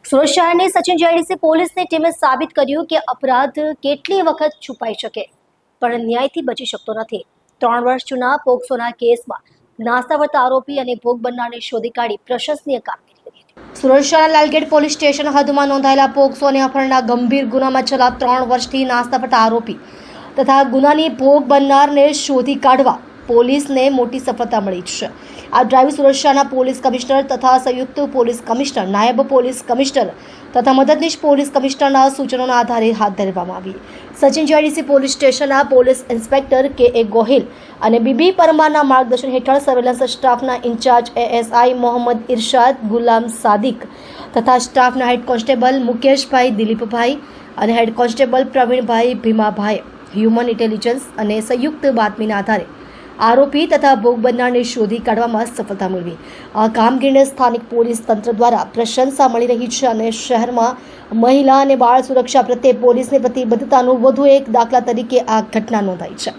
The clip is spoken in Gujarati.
સુરત શહેરની સચિન જીઆઈડીસી પોલીસની ટીમે સાબિત કર્યું કે અપરાધ કેટલી વખત છુપાઈ શકે પણ ન્યાયથી બચી શકતો નથી। 3 વર્ષ જૂના પોક્સોના કેસમાં નાસ્તા ફરતા આરોપી અને ભોગ બનનારને શોધી કાઢી પ્રશંસનીય કામગીરી કરી હતી। સુરત શહેરના લાલગેટ પોલીસ સ્ટેશન હદમાં નોંધાયેલા પોક્સો અને અપહરણના ગંભીર ગુનામાં છેલ્લા 3 વર્ષથી નાસ્તા ફરતા આરોપી તથા ગુનાની ભોગ બનનારને શોધી કાઢવા પોલીસને મોટી સફળતા મળી છે। આ ડ્રાઈવ સુરત શહેરના પોલીસ કમિશનર તથા સંયુક્ત પોલીસ કમિશનર, નાયબ પોલીસ કમિશનર તથા મદદનીશ પોલીસ કમિશનરના સૂચનોના આધારે હાથ ધરવામાં આવી। સચિન જીઆઈડીસી પોલીસ સ્ટેશનના પોલીસ ઇન્સ્પેક્ટર કે.એ. ગોહિલ અને બીબી પરમારના માર્ગદર્શન હેઠળ સર્વેલન્સ સ્ટાફના ઇન્ચાર્જ એએસઆઈ મોહમ્મદ ઇરશાદ ગુલામ સાદિક તથા સ્ટાફના હેડ કોન્સ્ટેબલ મુકેશભાઈ દિલીપભાઈ અને head constable Pravinbhai Bhimabhai human intelligence અને સંયુક્ત બાતમીના આધારે આરોપી તથા ભોગ બનનારને શોધી કાઢવામાં સફળતા મેળવી। આ કામગીરીને સ્થાનિક પોલીસ તંત્ર દ્વારા પ્રશંસા મળી રહી છે અને શહેરમાં મહિલા અને બાળ સુરક્ષા પ્રત્યે પોલીસની પ્રતિબદ્ધતાનું વધુ એક દાખલા તરીકે આ ઘટના નોંધાઈ છે।